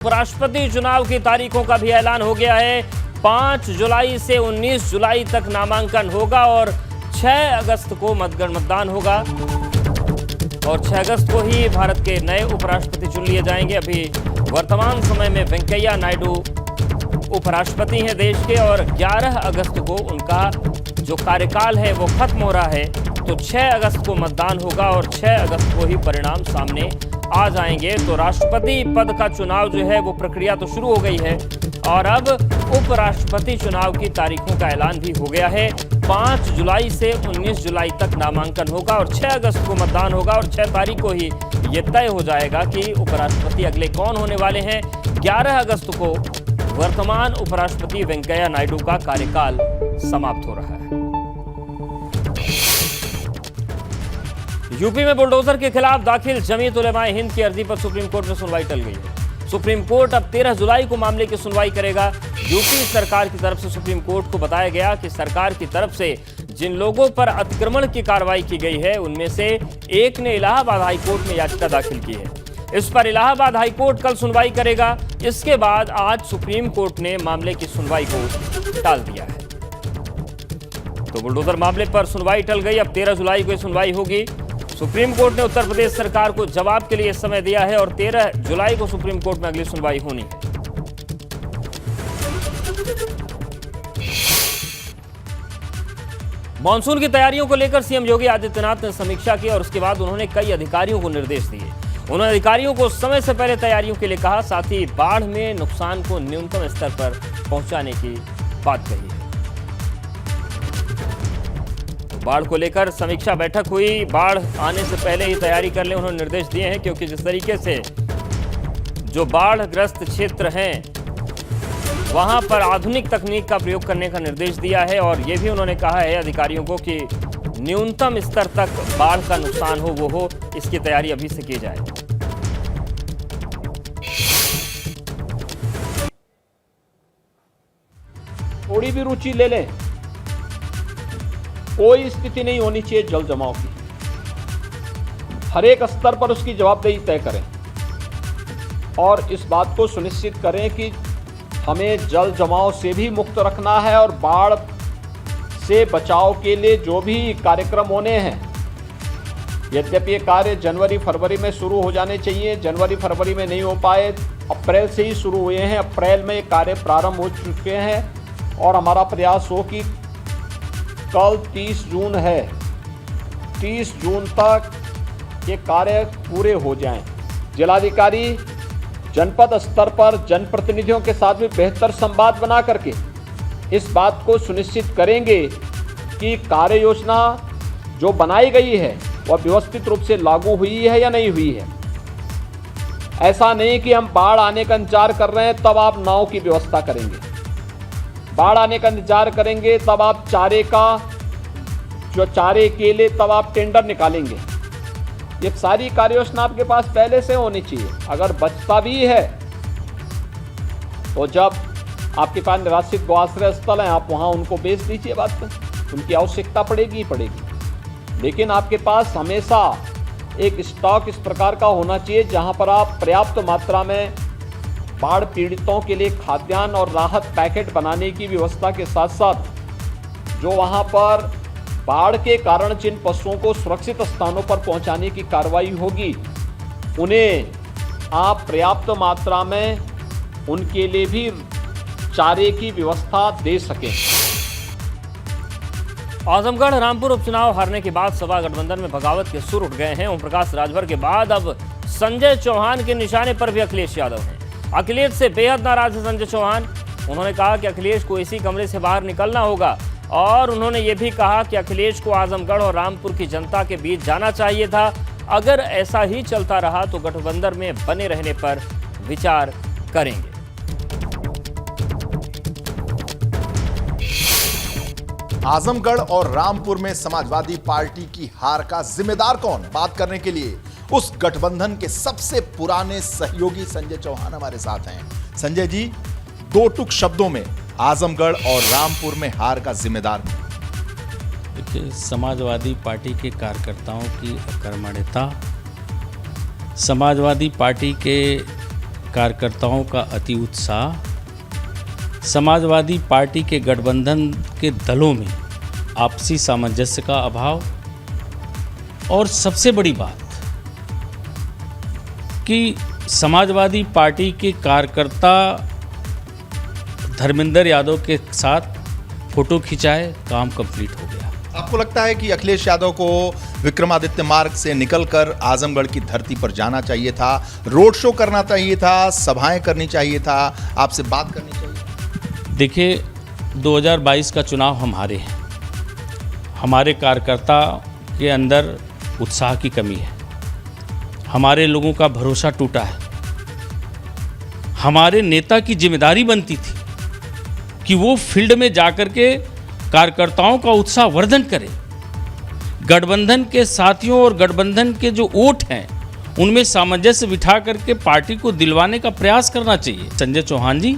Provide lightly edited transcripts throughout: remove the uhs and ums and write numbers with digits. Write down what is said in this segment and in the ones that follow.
उपराष्ट्रपति चुनाव की तारीखों का भी ऐलान हो गया है। 5 जुलाई से 19 जुलाई तक नामांकन होगा और 6 अगस्त को मतदान होगा और 6 अगस्त को ही भारत के नए उपराष्ट्रपति चुन लिए जाएंगे। अभी वर्तमान समय में वेंकैया नायडू उपराष्ट्रपति हैं देश के और 11 अगस्त को उनका जो कार्यकाल है वो खत्म हो रहा है। तो 6 अगस्त को मतदान होगा और 6 अगस्त को ही परिणाम सामने आ जाएंगे। तो राष्ट्रपति पद का चुनाव जो है वो प्रक्रिया तो शुरू हो गई है और अब उपराष्ट्रपति चुनाव की तारीखों का ऐलान भी हो गया है। 5 जुलाई से 19 जुलाई तक नामांकन होगा और 6 अगस्त को मतदान होगा और 6 तारीख को ही ये तय हो जाएगा कि उपराष्ट्रपति अगले कौन होने वाले हैं। 11 अगस्त को वर्तमान उपराष्ट्रपति वेंकैया नायडू का कार्यकाल समाप्त हो रहा है। यूपी में बुलडोजर के खिलाफ दाखिल जमीयत उलेमाए हिंद की अर्जी पर सुप्रीम कोर्ट में सुनवाई टल गई है। सुप्रीम कोर्ट अब 13 जुलाई को मामले की सुनवाई करेगा। यूपी सरकार की तरफ से सुप्रीम कोर्ट को बताया गया कि सरकार की तरफ से जिन लोगों पर अतिक्रमण की कार्रवाई की गई है उनमें से एक ने इलाहाबाद हाईकोर्ट में याचिका दाखिल की है। इस पर इलाहाबाद हाईकोर्ट कल सुनवाई करेगा। इसके बाद आज सुप्रीम कोर्ट ने मामले की सुनवाई को टाल दिया है। तो बुलडोजर मामले पर सुनवाई टल गई। अब 13 जुलाई को सुनवाई होगी। सुप्रीम कोर्ट ने उत्तर प्रदेश सरकार को जवाब के लिए समय दिया है और 13 जुलाई को सुप्रीम कोर्ट में अगली सुनवाई होनी है। मानसून की तैयारियों को लेकर सीएम योगी आदित्यनाथ ने समीक्षा की और उसके बाद उन्होंने कई अधिकारियों को निर्देश दिए। उन्होंने अधिकारियों को समय से पहले तैयारियों के लिए कहा, साथ ही बाढ़ में नुकसान को न्यूनतम स्तर पर पहुंचाने की बात कही है। बाढ़ को लेकर समीक्षा बैठक हुई। बाढ़ आने से पहले ही तैयारी कर लें, उन्होंने निर्देश दिए हैं, क्योंकि जिस तरीके से जो बाढ़ग्रस्त क्षेत्र हैं वहां पर आधुनिक तकनीक का प्रयोग करने का निर्देश दिया है और यह भी उन्होंने कहा है अधिकारियों को कि न्यूनतम स्तर तक बाढ़ का नुकसान हो इसकी तैयारी अभी से की जाए। थोड़ी भी रुचि ले लें, कोई स्थिति नहीं होनी चाहिए जल जमाव की। हर एक स्तर पर उसकी जवाबदेही तय करें और इस बात को सुनिश्चित करें कि हमें जल जमाव से भी मुक्त रखना है और बाढ़ से बचाव के लिए जो भी कार्यक्रम होने हैं, यद्यपि ये कार्य जनवरी फरवरी में शुरू हो जाने चाहिए, जनवरी फरवरी में नहीं हो पाए, अप्रैल से ही शुरू हुए हैं। अप्रैल में ये कार्य प्रारंभ हो चुके हैं और हमारा प्रयास हो कि कल 30 जून है, 30 जून तक ये कार्य पूरे हो जाएं। जिलाधिकारी जनपद स्तर पर जनप्रतिनिधियों के साथ भी बेहतर संवाद बना करके इस बात को सुनिश्चित करेंगे कि कार्य योजना जो बनाई गई है वह व्यवस्थित रूप से लागू हुई है या नहीं हुई है। ऐसा नहीं कि हम बाढ़ आने का इंतजार कर रहे हैं तब आप नाव की व्यवस्था करेंगे, बाढ़ आने का इंतजार करेंगे तब आप चारे के लिए तब आप टेंडर निकालेंगे। ये सारी कार्य योजना आपके पास पहले से होनी चाहिए। अगर बचता भी है तो जब आपके पास निराश्रित गौआश्रय स्थल हैं आप वहां उनको बेच दीजिए, बात पर उनकी आवश्यकता पड़ेगी ही पड़ेगी। लेकिन आपके पास हमेशा एक स्टॉक इस प्रकार का होना चाहिए जहां पर आप पर्याप्त मात्रा में बाढ़ पीड़ितों के लिए खाद्यान्न और राहत पैकेट बनाने की व्यवस्था के साथ साथ जो वहां पर बाढ़ के कारण जिन पशुओं को सुरक्षित स्थानों पर पहुंचाने की कार्रवाई होगी उन्हें आप पर्याप्त मात्रा में उनके लिए भी चारे की व्यवस्था दे सकें। आजमगढ़ रामपुर उपचुनाव हारने के बाद सपा गठबंधन में बगावत के सुर उठ गए हैं। ओम प्रकाश राजभर के बाद अब संजय चौहान के निशाने पर भी अखिलेश यादव हैं। अखिलेश से बेहद नाराज है संजय चौहान। उन्होंने कहा कि अखिलेश को इसी कमरे से बाहर निकलना होगा और उन्होंने ये भी कहा कि अखिलेश को आजमगढ़ और रामपुर की जनता के बीच जाना चाहिए था। अगर ऐसा ही चलता रहा तो गठबंधन में बने रहने पर विचार करेंगे। आजमगढ़ और रामपुर में समाजवादी पार्टी की हार का जिम्मेदार कौन? बात करने के लिए उस गठबंधन के सबसे पुराने सहयोगी संजय चौहान हमारे साथ हैं। संजय जी, 2 टुक शब्दों में आजमगढ़ और रामपुर में हार का जिम्मेदार? देखिए, समाजवादी पार्टी के कार्यकर्ताओं की अकर्मण्यता, समाजवादी पार्टी के कार्यकर्ताओं का अति उत्साह, समाजवादी पार्टी के गठबंधन के दलों में आपसी सामंजस्य का अभाव और सबसे बड़ी बात कि समाजवादी पार्टी के कार्यकर्ता धर्मेंद्र यादव के साथ फोटो खिंचाए, काम कंप्लीट हो गया। आपको लगता है कि अखिलेश यादव को विक्रमादित्य मार्ग से निकलकर आजमगढ़ की धरती पर जाना चाहिए था, रोड शो करना चाहिए था, सभाएं करनी चाहिए था, आपसे बात करनी चाहिए? देखिए, 2022 का चुनाव हम हारे हैं। हमारे कार्यकर्ता के अंदर उत्साह की कमी है, हमारे लोगों का भरोसा टूटा है। हमारे नेता की जिम्मेदारी बनती थी कि वो फील्ड में जाकर के कार्यकर्ताओं का उत्साह वर्धन करे, गठबंधन के साथियों और गठबंधन के जो वोट हैं उनमें सामंजस्य बिठा करके पार्टी को दिलवाने का प्रयास करना चाहिए। संजय चौहान जी,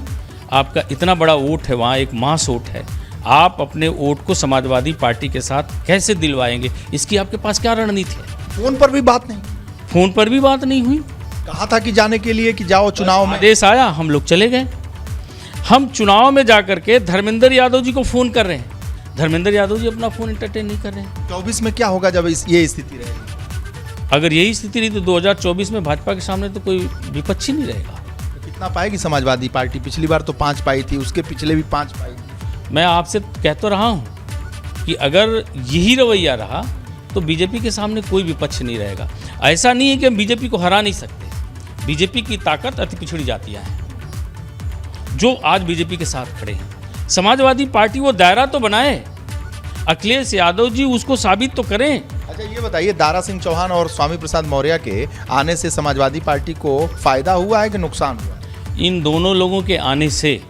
आपका इतना बड़ा वोट है, वहाँ एक मास वोट है, आप अपने वोट को समाजवादी पार्टी के साथ कैसे दिलवाएंगे? इसकी आपके पास क्या रणनीति है? फोन पर भी बात नहीं? फोन पर भी बात नहीं हुई। कहा था कि जाने के लिए कि जाओ चुनाव में, आदेश आया, हम लोग चले गए। हम चुनाव में जाकर के धर्मेंद्र यादव जी को फोन कर रहे हैं, धर्मेंद्र यादव जी अपना फोन एंटरटेन नहीं कर रहे हैं। 24 में क्या होगा जब ये स्थिति रहेगी? अगर यही स्थिति रही तो 2024 में भाजपा के सामने तो कोई विपक्षी नहीं रहेगा। तो कितना पाएगी समाजवादी पार्टी? पिछली बार तो 5 पाई थी, उसके पिछले भी 5 पाई थी। मैं आपसे कह तो रहा हूं कि अगर यही रवैया रहा तो बीजेपी के सामने कोई विपक्ष नहीं रहेगा। ऐसा नहीं है कि हम बीजेपी को हरा नहीं सकते। बीजेपी की ताकत अति पिछड़ी जातियां हैं जो आज बीजेपी के साथ खड़े हैं। समाजवादी पार्टी वो दायरा तो बनाए, अखिलेश यादव जी उसको साबित तो करें। अच्छा, ये बताइए, दारा सिंह चौहान और स्वामी प्रसाद मौर्य के आने से समाजवादी पार्टी को फायदा हुआ है कि नुकसान हुआ है? इन दोनों लोगों के आने से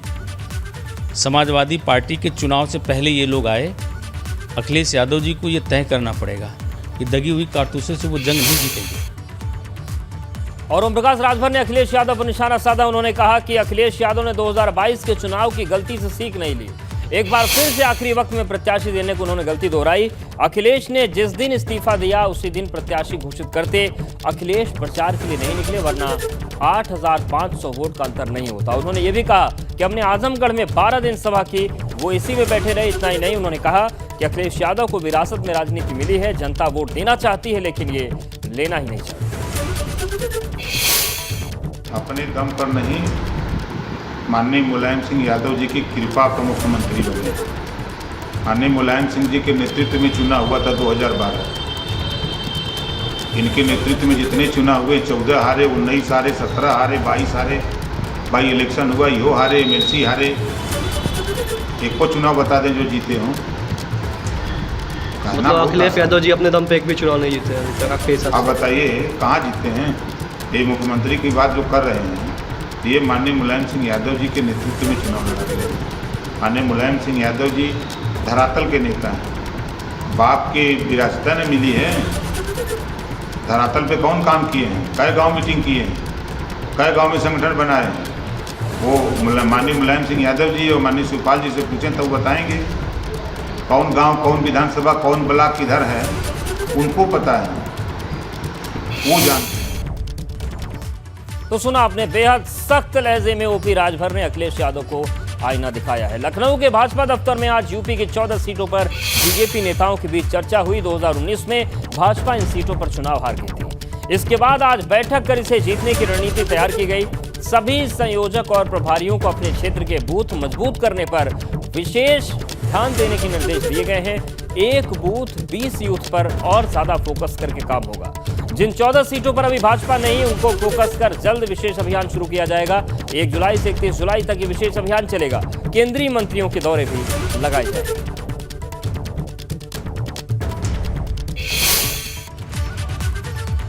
समाजवादी पार्टी के चुनाव से पहले ये लोग आए। अखिलेश यादव जी को ये तय करना पड़ेगा कि दगी हुई कारतूसों से वो जंग नहीं जीतेंगे। और ओम प्रकाश राजभर ने अखिलेश यादव पर निशाना साधा। उन्होंने कहा कि अखिलेश यादव ने 2022 के चुनाव की गलती से सीख नहीं ली। एक बार फिर से आखिरी वक्त में प्रत्याशी देने को उन्होंने गलती दोहराई। अखिलेश ने जिस दिन इस्तीफा दिया उसी दिन प्रत्याशी घोषित करते। अखिलेश प्रचार के लिए नहीं निकले, वरना 8,500 वोट का अंतर नहीं होता। उन्होंने ये भी कहा कि हमने आजमगढ़ में 12 दिन सभा की, वो इसी में बैठे रहे। इतना ही नहीं, उन्होंने कहा कि अखिलेश यादव को विरासत में राजनीति मिली है, जनता वोट देना चाहती है लेकिन ये लेना ही नहीं चाहती। अपने दम पर नहीं, माननीय मुलायम सिंह यादव जी की कृपा पर मुख्यमंत्री बने। माननीय मुलायम सिंह जी के नेतृत्व में चुनाव हुआ था 2012। इनके नेतृत्व में जितने चुनाव हुए, 14 हारे, 19 हारे, 17 हारे, 22 हारे, बाई इलेक्शन हुआ, यो हारे, एमएलसी हारे। एक को चुनाव बता दें जो जीते हों। मतलब अखिलेश यादव जी अपने दम पे एक भी चुनाव नहीं जीते हैं। आप बताइए कहाँ जीते हैं? ये मुख्यमंत्री की बात जो कर रहे हैं, ये माननीय मुलायम सिंह यादव जी के नेतृत्व में चुनाव लड़ा रहे हैं। माननीय मुलायम सिंह यादव जी धरातल के नेता हैं, बाप के विरासत ने मिली है। धरातल पे कौन काम किए हैं? कई गांव मीटिंग किए हैं, कई गांव में संगठन बनाए हैं। वो माननीय मुलायम सिंह यादव जी और माननीय शिवपाल जी से पूछें तो वो बताएंगे कौन गांव, कौन विधानसभा, कौन ब्लॉक किधर है, उनको पता है, वो जानते हैं। तो सुना आपने, बेहद सख्त लहजे में ओपी राजभर ने अखिलेश यादव को आईना दिखाया है। लखनऊ के भाजपा दफ्तर में आज यूपी की 14 सीटों पर बीजेपी नेताओं के बीच चर्चा हुई। 2019 में भाजपा इन सीटों पर चुनाव हार गई थी। इसके बाद आज बैठक कर इसे जीतने की रणनीति तैयार की गई। सभी संयोजक और प्रभारियों को अपने क्षेत्र के बूथ मजबूत करने पर विशेष ध्यान देने के निर्देश दिए गए हैं। एक बूथ 20 यूथ पर और ज्यादा फोकस करके काम होगा। जिन 14 सीटों पर अभी भाजपा नहीं, उनको फोकस कर जल्द विशेष अभियान शुरू किया जाएगा। 1 जुलाई से 31 जुलाई तक ये विशेष अभियान चलेगा। केंद्रीय मंत्रियों के दौरे भी लगाए जाएंगे।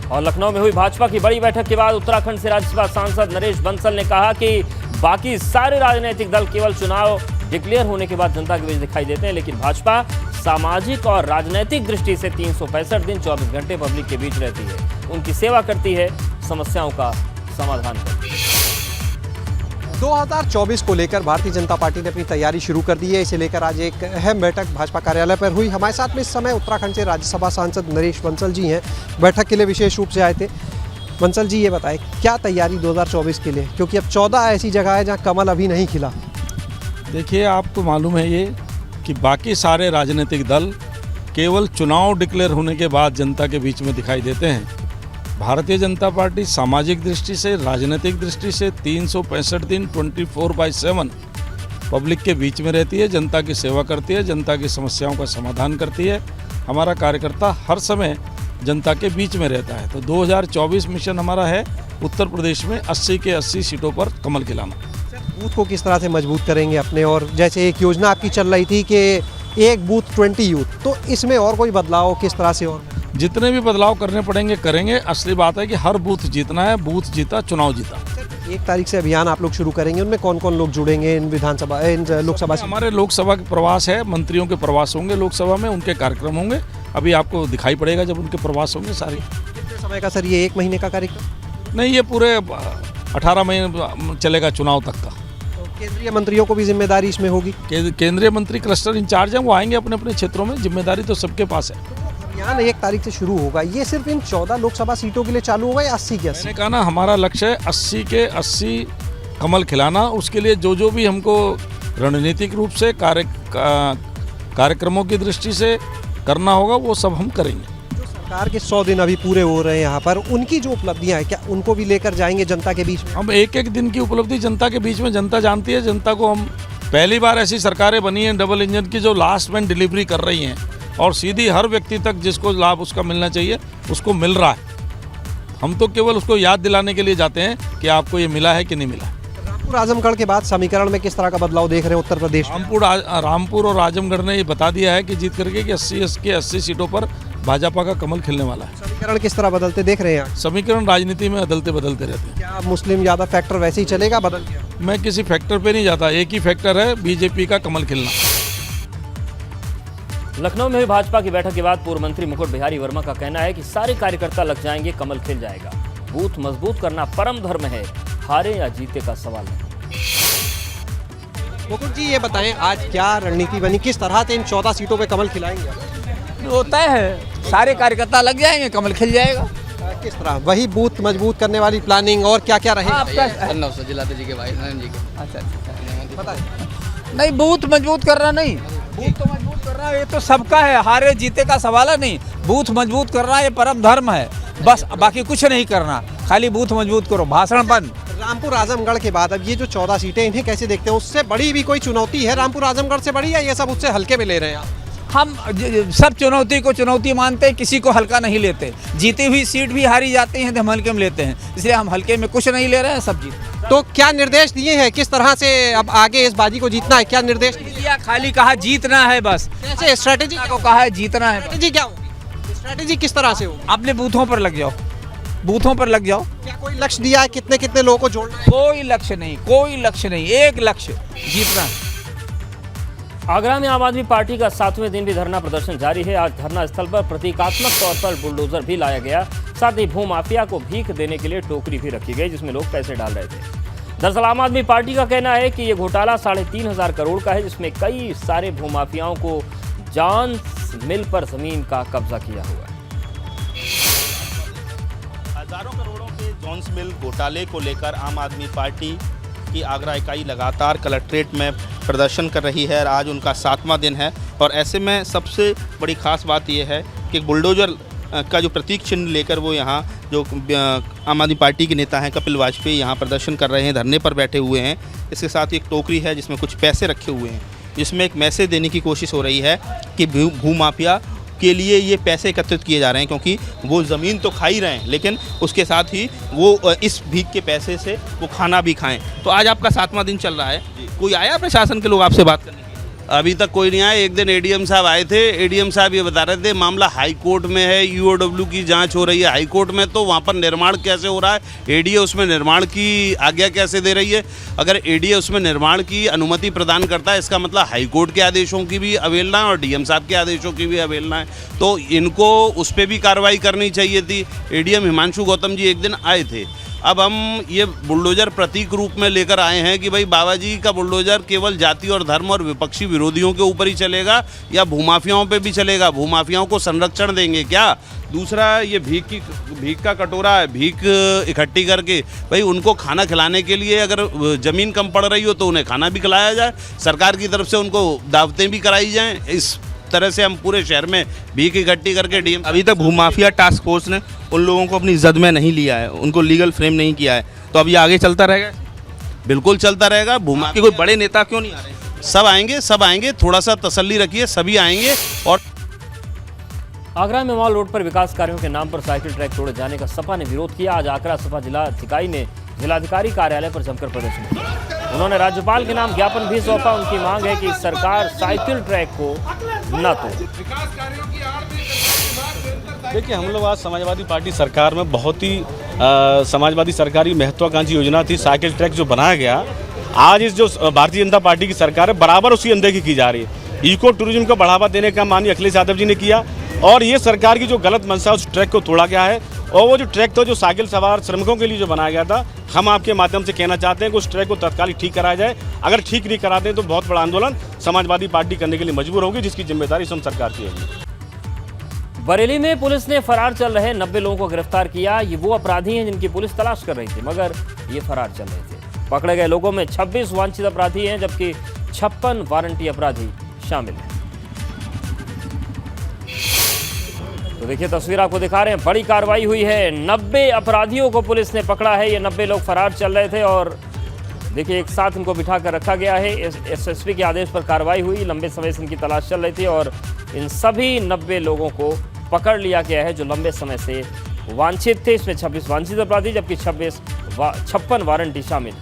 और लखनऊ में हुई भाजपा की बड़ी बैठक के बाद उत्तराखंड से राज्यसभा सांसद नरेश बंसल ने कहा कि बाकी सारे राजनीतिक दल केवल चुनाव डिक्लेयर होने के बाद जनता के बीच दिखाई देते हैं, लेकिन भाजपा सामाजिक और राजनीतिक दृष्टि से 365 दिन 24 घंटे पब्लिक के बीच रहती है, उनकी सेवा करती है, समस्याओं का समाधान करती है। 2024 को लेकर भारतीय जनता पार्टी ने अपनी तैयारी शुरू कर दी है। इसे लेकर आज एक अहम बैठक भाजपा कार्यालय पर हुई। हमारे साथ में इस समय उत्तराखंड से राज्यसभा सांसद नरेश बंसल जी हैं, बैठक के लिए विशेष रूप से आए थे। बंसल जी ये बताएं क्या तैयारी 2024 के लिए, क्योंकि अब 14 ऐसी जगह है जहां कमल अभी नहीं खिला। देखिए, आपको मालूम है ये कि बाकी सारे राजनीतिक दल केवल चुनाव डिक्लेयर होने के बाद जनता के बीच में दिखाई देते हैं। भारतीय जनता पार्टी सामाजिक दृष्टि से, राजनीतिक दृष्टि से 365 दिन 24/7 पब्लिक के बीच में रहती है, जनता की सेवा करती है, जनता की समस्याओं का समाधान करती है। हमारा कार्यकर्ता हर समय जनता के बीच में रहता है। तो 2024 मिशन हमारा है उत्तर प्रदेश में 80 के 80 सीटों पर कमल खिलाना। बूथ को किस तरह से मजबूत करेंगे अपने, और जैसे एक योजना आपकी चल रही थी कि एक बूथ 20 यूथ, तो इसमें और कोई बदलाव किस तरह से? और जितने भी बदलाव करने पड़ेंगे करेंगे। असली बात है कि हर बूथ जीतना है, बूथ जीता चुनाव जीता। 1 तारीख से अभियान आप लोग शुरू करेंगे, उनमें कौन कौन लोग जुड़ेंगे इन विधानसभा, इन लोकसभा से? हमारे लोकसभा के प्रवास है, मंत्रियों के प्रवास होंगे लोकसभा में, उनके कार्यक्रम होंगे। अभी आपको दिखाई पड़ेगा जब उनके प्रवास होंगे सारे। कितने समय का सर ये 1 महीने का कार्यक्रम? नहीं, ये पूरे 18 महीने चलेगा चुनाव तक का। तो केंद्रीय मंत्रियों को भी जिम्मेदारी इसमें होगी? केंद्रीय मंत्री क्लस्टर इंचार्ज हैं, वो आएंगे अपने अपने क्षेत्रों में। जिम्मेदारी तो सबके पास है। अभियान 1 तारीख से शुरू होगा, ये सिर्फ इन 14 लोकसभा सीटों के लिए चालू होगा या 80 के 80? मैंने कहा ना, हमारा लक्ष्य है 80 के 80 कमल खिलाना। उसके लिए जो भी हमको रणनीतिक रूप से कार्यक्रमों की दृष्टि से करना होगा वो सब हम करेंगे। जो सरकार के 100 दिन अभी पूरे हो रहे हैं यहाँ पर, उनकी जो उपलब्धियाँ हैं क्या उनको भी लेकर जाएंगे जनता के बीच में? हम एक एक दिन की उपलब्धि जनता के बीच में, जनता जानती है। जनता को हम पहली बार ऐसी सरकारें बनी हैं डबल इंजन की जो लास्ट में डिलीवरी कर रही हैं और सीधी हर व्यक्ति तक जिसको लाभ उसका मिलना चाहिए उसको मिल रहा है। हम तो केवल उसको याद दिलाने के लिए जाते हैं कि आपको ये मिला है कि नहीं मिला है। रामपुर आजमगढ़ के बाद समीकरण में किस तरह का बदलाव देख रहे हैं उत्तर प्रदेश में? रामपुर और आजमगढ़ ने ये बता दिया है कि जीत करके कि 80 के 80 सीटों पर भाजपा का कमल खिलने वाला है। समीकरण किस तरह बदलते देख रहे हैं? समीकरण राजनीति में बदलते रहते हैं। क्या मुस्लिम ज़्यादा फैक्टर वैसे ही चलेगा, बदल गया? मैं किसी फैक्टर पे नहीं जाता, एक ही फैक्टर है बीजेपी का कमल खिलना। लखनऊ में हुई भाजपा की बैठक के बाद पूर्व मंत्री मुकुट बिहारी वर्मा का कहना है कि सारे कार्यकर्ता लग जाएंगे, कमल खिल जाएगा। बूथ मजबूत करना परम धर्म है, हारे या जीते का सवाल नहीं। मुकुट जी ये बताएं, आज क्या रणनीति बनी, किस तरह से इन 14 सीटों पे कमल खिलाएंगे? वो तय है, सारे कार्यकर्ता लग जाएंगे, कमल खिल जाएगा। किस तरह? वही बूथ मजबूत करने वाली प्लानिंग और क्या क्या रहेगा? जिलाते जी के भाई जी के। अच्छा बताएं। नहीं, बूथ मजबूत करना नहीं, बूथ तो मजबूत करना ये तो सबका है, हारे जीते का सवाल है नहीं। बूथ मजबूत करना ये परम धर्म है, बस बाकी कुछ नहीं करना, खाली बूथ मजबूत करो, भाषण बंद। रामपुर आजमगढ़ के बाद अब ये जो 14 सीटें, इन्हें कैसे देखते हैं? उससे बड़ी भी कोई चुनौती है रामपुर आजमगढ़ से बड़ी, या ये सब उससे हल्के में ले रहे हैं आप? हम सब चुनौती को चुनौती मानते हैं, किसी को हल्का नहीं लेते। जीती हुई सीट भी हारी जाती हैं तो हम हल्के में लेते हैं, इसलिए हम हल्के में कुछ नहीं ले रहे हैं, सब जीत। तो क्या निर्देश दिए हैं, किस तरह से अब आगे इस बाजी को जीतना है, क्या निर्देश दिया? खाली कहा जीतना है, बस। कैसे स्ट्रैटेजी को कहा है जीतना है। स्ट्रैटेजी क्या होगी? स्ट्रैटेजी किस तरह से होगी? अपने बूथों पर लग जाओ, बूथों पर लग जाओ। क्या कोई लक्ष्य दिया है, कितने कितने लोगों को जोड़ना है? कोई लक्ष्य नहीं, कोई लक्ष्य नहीं, एक लक्ष्य, जीतना है। आगरा में आम आदमी पार्टी का 7वें दिन भी धरना प्रदर्शन जारी है। आज धरना स्थल पर प्रतीकात्मक तौर पर बुलडोजर भी लाया गया, साथ ही भूमाफिया को भीख देने के लिए टोकरी भी रखी गई जिसमें लोग पैसे डाल रहे थे। दरअसल आम आदमी पार्टी का कहना है कि ये घोटाला 3,500 करोड़ का है, जिसमें कई सारे भूमाफियाओं को जॉन मिल पर जमीन का कब्जा किया हुआ है। हजारों करोड़ों के जॉन्स मिल घोटाले को लेकर आम आदमी पार्टी की आगरा इकाई लगातार कलेक्ट्रेट में प्रदर्शन कर रही है और आज उनका 7वां दिन है। और ऐसे में सबसे बड़ी खास बात यह है कि बुलडोजर का जो प्रतीक चिन्ह लेकर वो यहाँ जो आम आदमी पार्टी के नेता हैं कपिल वाजपेयी यहाँ प्रदर्शन कर रहे हैं, धरने पर बैठे हुए हैं। इसके साथ एक टोकरी है जिसमें कुछ पैसे रखे हुए हैं, जिसमें एक मैसेज देने की कोशिश हो रही है कि भूमाफिया के लिए ये पैसे एकत्रित किए जा रहे हैं, क्योंकि वो ज़मीन तो खा ही रहे हैं लेकिन उसके साथ ही वो इस भीख के पैसे से वो खाना भी खाएं। तो आज आपका 7वां दिन चल रहा है, कोई आया प्रशासन के लोग आपसे बात करने? अभी तक कोई नहीं आया। एक दिन एडीएम साहब आए थे, एडीएम साहब ये बता रहे थे मामला हाई कोर्ट में है, यूओडब्ल्यू की जांच हो रही है हाई कोर्ट में, तो वहाँ पर निर्माण कैसे हो रहा है, एडीए उसमें निर्माण की आज्ञा कैसे दे रही है। अगर एडीए उसमें निर्माण की अनुमति प्रदान करता है इसका मतलब हाई कोर्ट के आदेशों की भी अवहेलना है और डीएम साहब के आदेशों की भी अवहेलना है, तो इनको उस पर भी कार्रवाई करनी चाहिए थी। एडीएम हिमांशु गौतम जी एक दिन आए थे, अब हम ये बुलडोजर प्रतीक रूप में लेकर आए हैं कि भाई बाबा जी का बुलडोजर केवल जाति और धर्म और विपक्षी विरोधियों के ऊपर ही चलेगा या भूमाफियाओं पे भी चलेगा? भूमाफियाओं को संरक्षण देंगे क्या? दूसरा, ये भीख का कटोरा है, भीख इकट्ठी करके भाई उनको खाना खिलाने के लिए अगर ज़मीन कम पड़ रही हो तो उन्हें खाना भी खिलाया जाए, सरकार की तरफ से उनको दावतें भी कराई जाएं। इस तरह से हम पूरे शहर में भीख इकट्ठी करके डीएम। अभी तक भूमाफिया टास्क फोर्स ने उन लोगों को अपनी जद में नहीं लिया है, उनको लीगल फ्रेम नहीं किया है, तो अब ये आगे चलता रहेगा? बिल्कुल चलता रहेगा। भूमाफिया कोई बड़े नेता क्यों नहीं आ रहे? सब आएंगे, थोड़ा सा तसल्ली रखिए, सभी आएंगे। और आगरा में मॉल रोड पर विकास कार्यों के नाम पर साइकिल ट्रैक तोड़े जाने का सपा ने विरोध किया। आज आगरा सपा जिला इकाई ने जिलाधिकारी कार्यालय पर जमकर प्रदर्शन किया। उन्होंने राज्यपाल के नाम ज्ञापन भी सौंपा। उनकी मांग है कि सरकार साइकिल ट्रैक को न तोड़े। देखिए, हम लोग आज समाजवादी पार्टी सरकार में बहुत ही समाजवादी सरकार की महत्वाकांक्षी योजना थी साइकिल ट्रैक जो बनाया गया। आज इस जो भारतीय जनता पार्टी की सरकार है बराबर उसकी अनदेखी की जा रही है। इको टूरिज्म को बढ़ावा देने का माननीय अखिलेश यादव जी ने किया और ये सरकार की जो गलत मंशा उस ट्रैक को तोड़ा गया है। और वो जो ट्रैक था जो साइकिल सवार श्रमिकों के लिए जो बनाया गया था, हम आपके माध्यम से कहना चाहते हैं कि उस ट्रैक को तत्कालिक ठीक कराया जाए। अगर ठीक नहीं कराते हैं तो बहुत बड़ा आंदोलन समाजवादी पार्टी करने के लिए मजबूर होगी, जिसकी जिम्मेदारी स्वयं सरकार की होगी। बरेली में पुलिस ने फरार चल रहे 90 लोगों को गिरफ्तार किया। ये वो अपराधी हैं जिनकी पुलिस तलाश कर रही थी, मगर ये फरार चल रहे थे। पकड़े गए लोगों में 26 वांछित अपराधी हैं, जबकि 56 वारंटी अपराधी शामिल हैं। तो देखिए तस्वीर आपको दिखा रहे हैं, बड़ी कार्रवाई हुई है। 90 अपराधियों को पुलिस ने पकड़ा है। ये 90 लोग फरार चल रहे थे और देखिए एक साथ इनको बिठा कर रखा गया है। एसएसपी के आदेश पर कार्रवाई हुई। लंबे समय से इनकी तलाश चल रही थी और इन सभी 90 लोगों को पकड़ लिया गया है जो लंबे समय से वांछित थे। इसमें 26 वांछित अपराधी जबकि 56 वारंटी शामिल।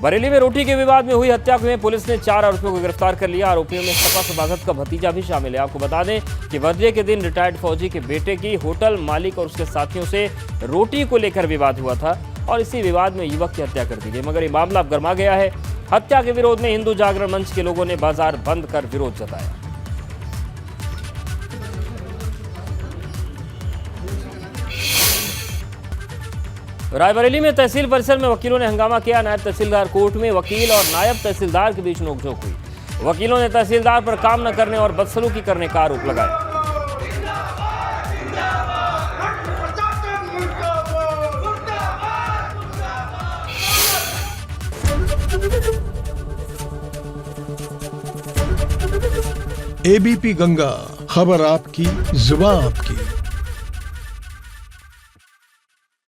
बरेली में रोटी के विवाद में हुई हत्या में पुलिस ने 4 आरोपियों को गिरफ्तार कर लिया। आरोपियों में सपा सभासद का भतीजा भी शामिल है। आपको बता दें कि बर्थडे के दिन रिटायर्ड फौजी के बेटे की होटल मालिक और उसके साथियों से रोटी को लेकर विवाद हुआ था और इसी विवाद में युवक की हत्या कर दी गई, मगर ये मामला अब गर्मा गया है। हत्या के विरोध में हिंदू जागरण मंच के लोगों ने बाजार बंद कर विरोध जताया। रायबरेली में तहसील परिसर में वकीलों ने हंगामा किया। नायब तहसीलदार कोर्ट में वकील और नायब तहसीलदार के बीच नोकझोंक हुई। वकीलों ने तहसीलदार पर काम न करने और बदसलूकी करने का आरोप लगाया। एबीपी गंगा, खबर आपकी, जुबान आपकी।